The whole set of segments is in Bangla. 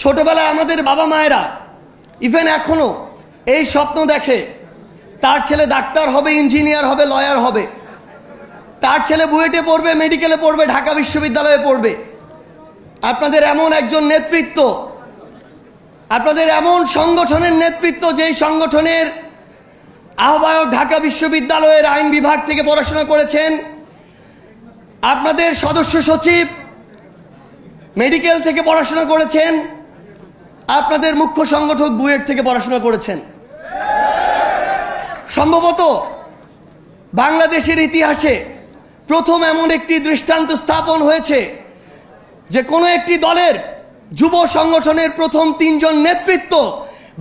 ছোটবেলায় আমাদের বাবা মায়েরা ইভেন এখনো এই স্বপ্ন দেখে তার ছেলে ডাক্তার হবে, ইঞ্জিনিয়ার হবে, লয়ার হবে, তার ছেলে বুয়েটে পড়বে, মেডিকেলে পড়বে, ঢাকা বিশ্ববিদ্যালয়ে পড়বে। আপনাদের এমন একজন নেতৃত্ব, আপনাদের এমন সংগঠনের নেতৃত্ব, যেই সংগঠনের আহ্বায়ক ঢাকা বিশ্ববিদ্যালয়ের আইন বিভাগ থেকে পড়াশোনা করেছেন, আপনাদের সদস্য সচিব মেডিকেল থেকে পড়াশোনা করেছেন, আপনাদের মুখ্য সংগঠক বুয়েট থেকে পড়াশোনা করেছেন। সম্ভবত বাংলাদেশের ইতিহাসে প্রথম এমন একটি দৃষ্টান্ত স্থাপন হয়েছে যে কোনো একটি দলের যুব সংগঠনের প্রথম 3 জন নেতৃত্ব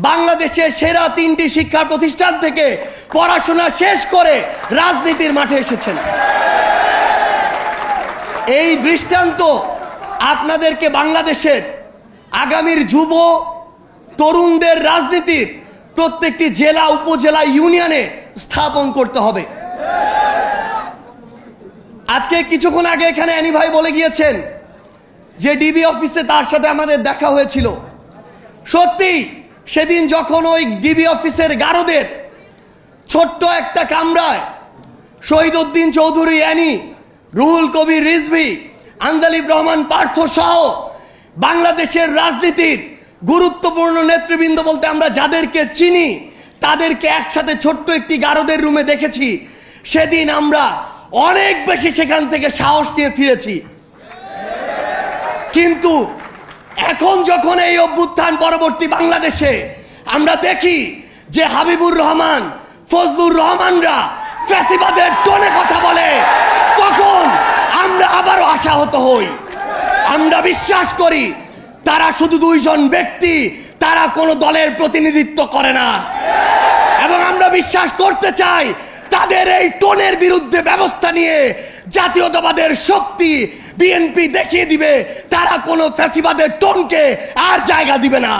বাংলাদেশের সেরা 3টি শিক্ষা প্রতিষ্ঠান থেকে পড়াশোনা শেষ করে রাজনীতির মাঠে এসেছেন। এই দৃষ্টান্ত আপনাদেরকে বাংলাদেশের আগামীর যুব তরুণদের রাজনীতির প্রত্যেকটি জেলা, উপজেলা, ইউনিয়নে স্থাপন করতে হবে। আজকে কিছুক্ষণ আগে এখানে অ্যানি ভাই বলে গিয়েছেন যে ডিবি অফিসে তার সাথে আমাদের দেখা হয়েছিল। সত্যি সেদিন যখন ওই ডিবি অফিসের গারদের ছোট্ট একটা কামরায় শহীদ উদ্দিন চৌধুরী অ্যানি, রুহুল কবির রিজভী, আন্দালিব রহমান পার্থ সহ বাংলাদেশের রাজনীতির গুরুত্বপূর্ণ নেতৃবৃন্দ বলতে আমরা যাদেরকে চিনি তাদেরকে একসাথে ছোট্ট একটি গারদের রুমে দেখেছি, সেদিন আমরা অনেক বেশি সেখান থেকে সাহস নিয়ে ফিরেছি। কিন্তু এখন যখন এই অভ্যুত্থান পরবর্তী বাংলাদেশে আমরা দেখি যে হাবিবুর রহমান, ফজলুর রহমানরা ফ্যাসিবাদের টোনে কথা বলে, তখন আমরা আবারও আশাহত হই। আমরা বিশ্বাস করি তারা শুধু 2 জন ব্যক্তি, তারা কোনো দলের প্রতিনিধিত্ব করে না, এবং আমরা বিশ্বাস করতে চাই তাদের এই টোনের বিরুদ্ধে ব্যবস্থা নিয়ে জাতীয়তাবাদের শক্তি বিএনপি দেখিয়ে দিবে তারা কোনো ফ্যাসিবাদের টোনকে আর জায়গা দিবে না।